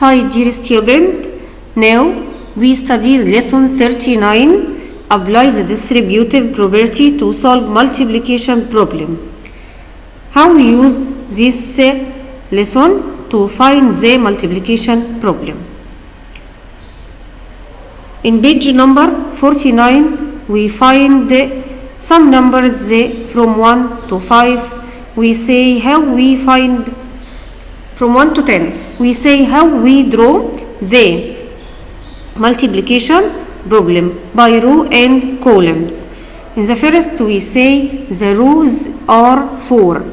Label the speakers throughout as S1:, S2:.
S1: Hi dear student, now we study lesson 39, apply the distributive property to solve multiplication problem. How we use this lesson to find the multiplication problem. In page number 49 we find some numbers from 1 to 5. We say how we find from 1 to 10. We say how we draw the multiplication problem by row and columns. In the first we say the rows are 4.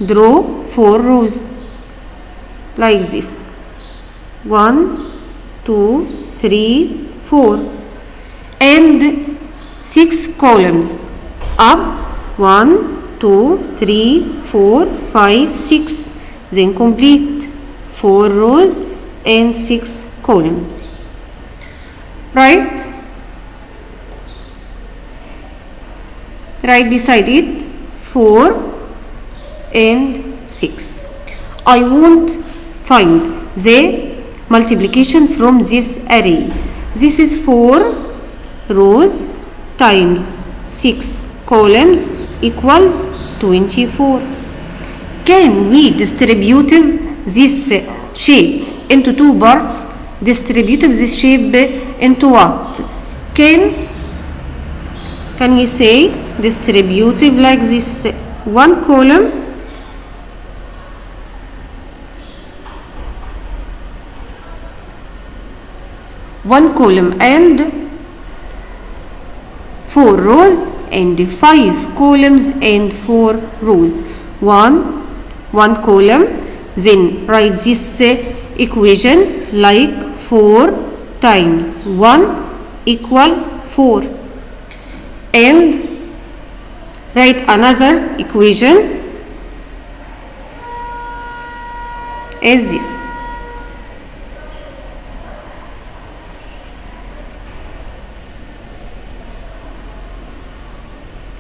S1: Draw 4 rows like this. 1, 2, 3, 4. And 6 columns up. 1, 2, 3, 4, 5, 6. Then complete 4 rows and 6 columns. Right beside it 4 and 6. I want find the multiplication from this array. This is 4 rows times 6 columns equals 24. Can we distribute this shape into 2 parts? Distribute this shape into what? Can we say distributive like this? 1 column and 4 rows and 5 columns and 4 rows. 1 column. Then write this equation like 4 times 1 equal 4. And write another equation as this.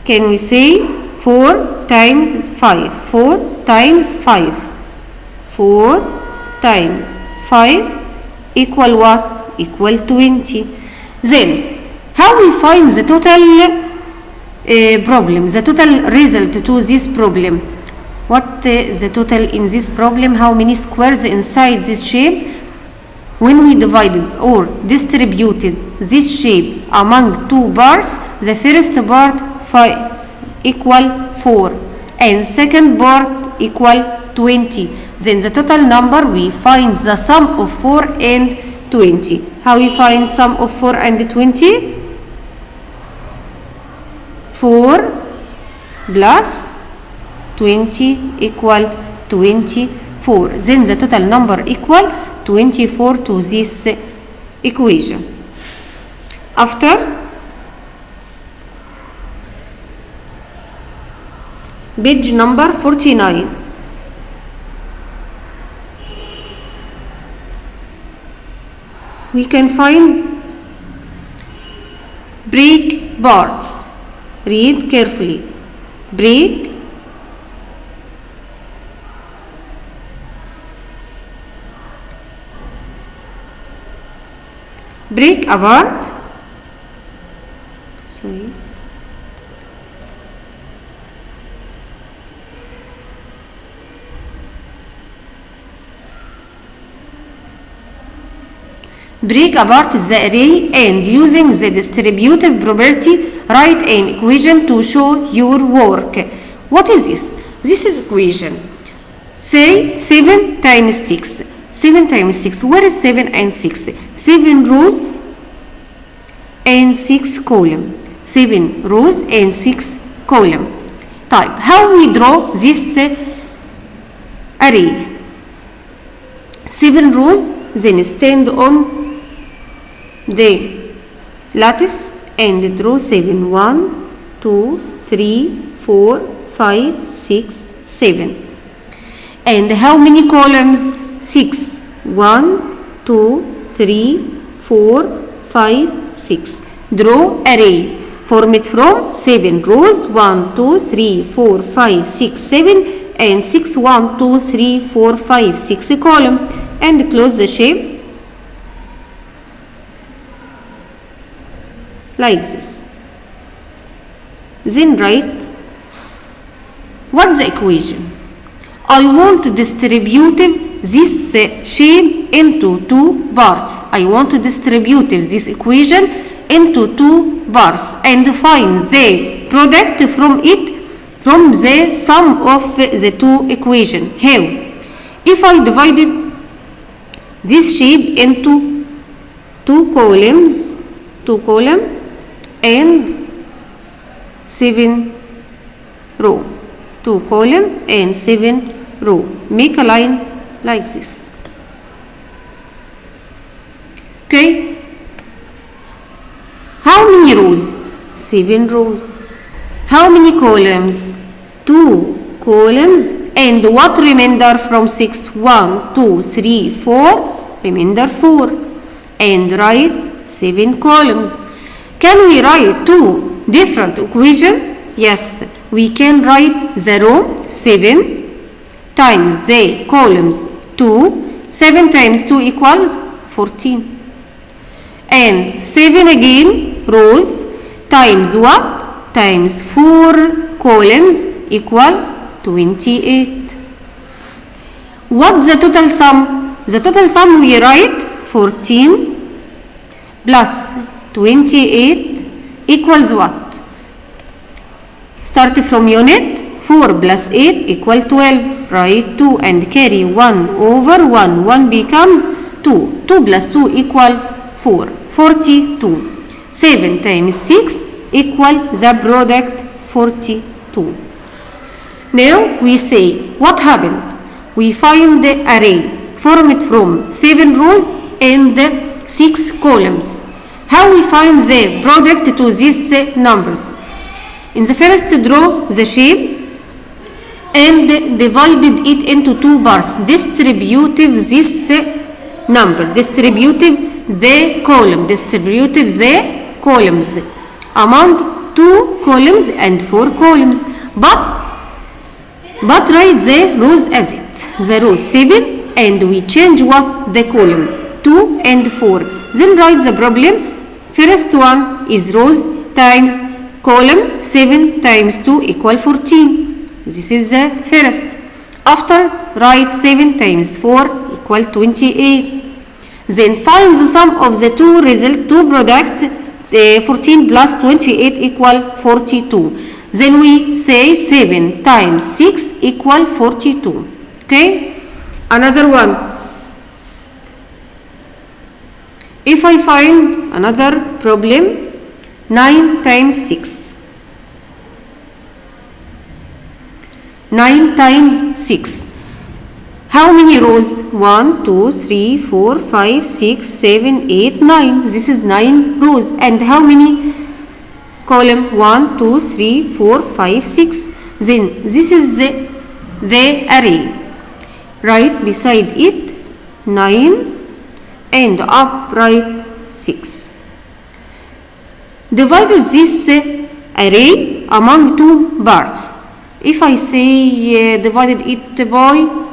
S1: Can we say 4 times 5? 4 times 5. 4 times 5 equal what? Equal 20. Then how we find the total problem, the total result to this problem? What the total in this problem? How many squares inside this shape? When we divided or distributed this shape among 2 parts, the first part equal 4 and second part equal 20. Then the total number we find the sum of 4 and 20. How we find sum of 4 and 20? 4 plus 20 equal 24. Then the total number equal 24 to this equation. After page number 49. We can find break parts. Read carefully. Break apart. Sorry. Break apart the array and using the distributive property write an equation to show your work. What is this? This is equation. Say 7 times 6. 7 times 6. Where is 7 and 6? 7 rows and 6 column. 7 rows and 6 column. Type. How we draw this array? 7 rows, then stand on the lattice and draw 7. 1, 2, 3, 4, 5, 6, 7. And how many columns? 6. 1, 2, 3, 4, 5, 6. Draw array formed from 7 rows. 1, 2, 3, 4, 5, 6, 7 and 6, 1, 2, 3, 4, 5, 6 column. and close the shape like this. Then write what's the equation. I want to distribute this shape into two parts. I want to distribute this equation into two parts and find the product from the sum of the two equations. How? If I divided this shape into two columns and 7 row, 2 column and 7 row, make a line like this. Okay, how many rows? 7 rows. How many columns? 2 columns. And what remainder from 6? 1, 2, 3, 4, remainder 4. And write 7 columns. Can we write two different equations? Yes, we can write the row 7 times the columns 2. 7 times 2 equals 14. And 7 again rows times what? Times 4 columns equal 28. What's the total sum? The total sum we write 14 plus 28 equals what? Start from unit. 4 plus 8 equal 12. Write 2 and carry 1 over 1. 1 becomes 2. 2 plus 2 equal 4. 42. 7 times 6 equal the product 42. Now we say what happened? We find the array formed from 7 rows and 6 columns. How we find the product to these numbers? In the first, draw the shape and divided it into two parts. Distributive this number. Distributive the column. Distributive the columns among 2 columns and 4 columns. But write the rows as it. The rows 7 and we change what? The column 2 and 4. Then write the problem. First one is rows times column. 7 times 2 equal 14. This is the first. After write 7 times 4 equal 28. Then find the sum of the two products. 14 plus 28 equal 42. Then we say 7 times 6 equal 42. Okay? Another one. If I find another problem, 9 times 6. 9 times 6. How many rows? 1, 2, 3, 4, 5, 6, 7, 8, 9. This is 9 rows. And how many column? 1, 2, 3, 4, 5, 6. Then this is the array. Write beside it 9 and upright 6. Divide this array among two parts. If I say divided it by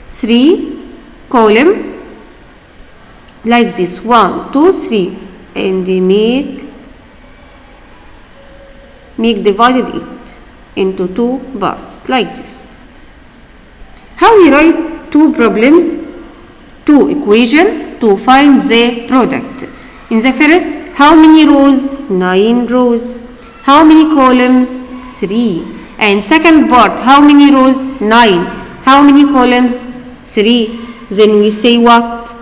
S1: 3 column like this, 1, 2, 3, and make divided it into two parts like this. How we write two problems, two equations to find the product? In the first, how many rows? 9 rows. How many columns? 3. And second part, how many rows? 9. How many columns? 3. Then we say what?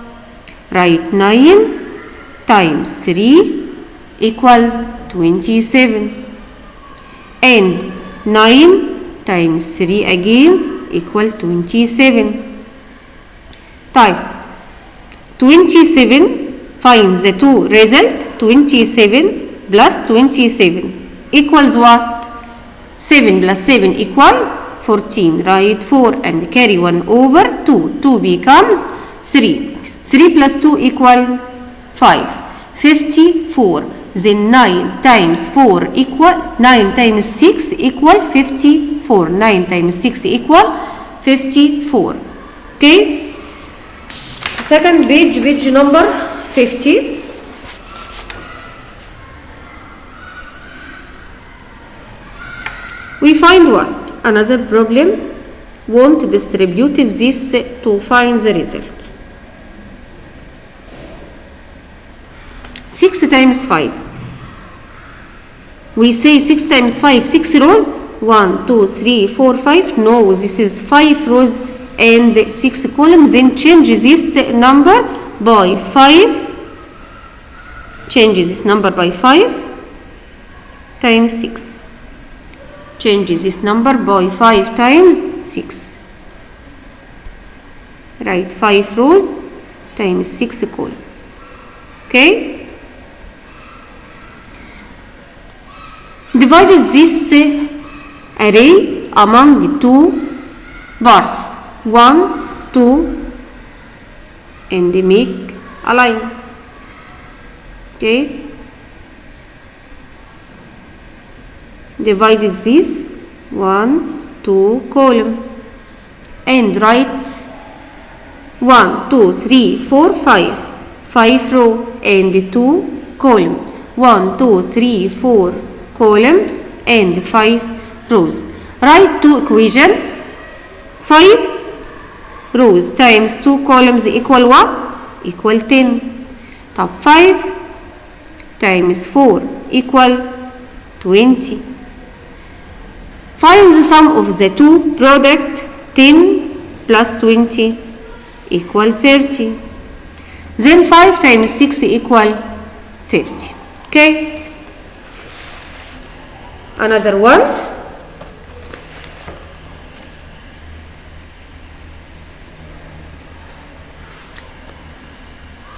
S1: Write 9 times 3 equals 27. And 9 times 3 again equal 27. Type 27, find the two result. 27 plus 27 equals what? 7 plus 7 equal 14. Write 4 and carry 1 over 2. 2 becomes 3. 3 plus 2 equal 5. 54. Then 9 times 4 equal 9 times 6 equal 54. 9 times 6 equal 54. Okay. Second page, page number 50. We find what? Another problem. Want to distribute this to find the result. 6 times 5. We say 6 times 5, 6 rows. 1, 2, 3, 4, 5. No, this is 5 rows and 6 columns. Then change this number by 5. Change this number by 5 times 6. Change this number by 5 times 6. Write 5 rows times 6 columns. Okay? Divided this array among 2 parts. 1, 2, and make a line. Okay? Divided this 1, 2 column and write 1, 2, 3, 4, 5 row and 2 column. 1, 2, 3, 4 columns and 5 rows. Write 2 equation. 5 rows times 2 columns equal what? Equal 10. طب 5 times 4 equal 20. Find the sum of the two product. 10 plus 20 equal 30. Then 5 times 6 equal 30. Okay? Another one.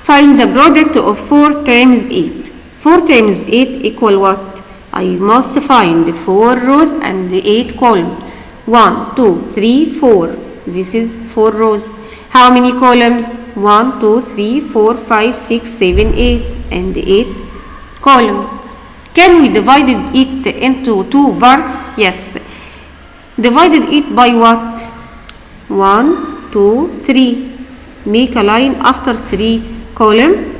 S1: Find the product of 4 times 8. 4 times 8 equal what? I must find 4 rows and 8 columns. 1, 2, 3, 4. This is 4 rows. How many columns? 1, 2, 3, 4, 5, 6, 7, 8 and 8 columns. Can we divide it into 2 parts? Yes. Divided it by what? 1, 2, 3. Make a line after 3 column.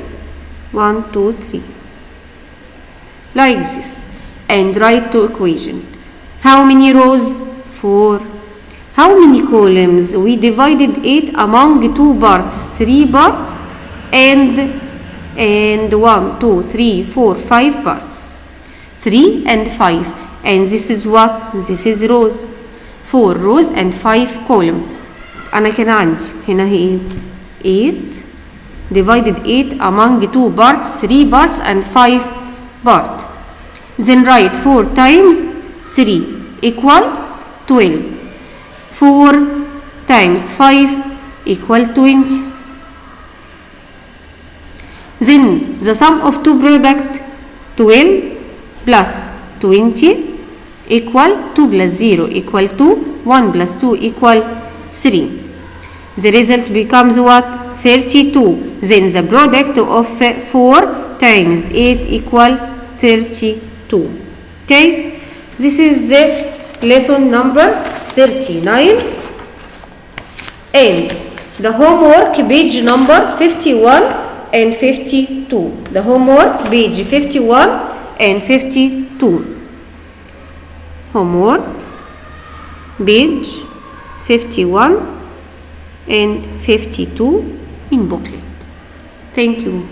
S1: 1, 2, 3. Like this. And write 2 equation. How many rows? 4. How many columns? We divided it among 2 parts. 3 parts and 1, 2, 3, 4, 5 parts. 3 and 5. And this is what? This is rows. 4 rows and 5 column. أنا كان عندي هنا هي 8 divided 8 among 2 parts, 3 parts and 5 parts. Then write 4 times 3 equal 12. 4 times 5 equal 20. Then the sum of two product 12 plus 20 equal 2 plus 0 equal 2, 1 plus 2 equal 3. The result becomes what? 32. Then the product of 4 times 8 equal 32. Okay? This is the lesson number 39. And the homework page number 51 and 52. The homework page 51 and 52. Homework page 51 and 52 in booklet. Thank you.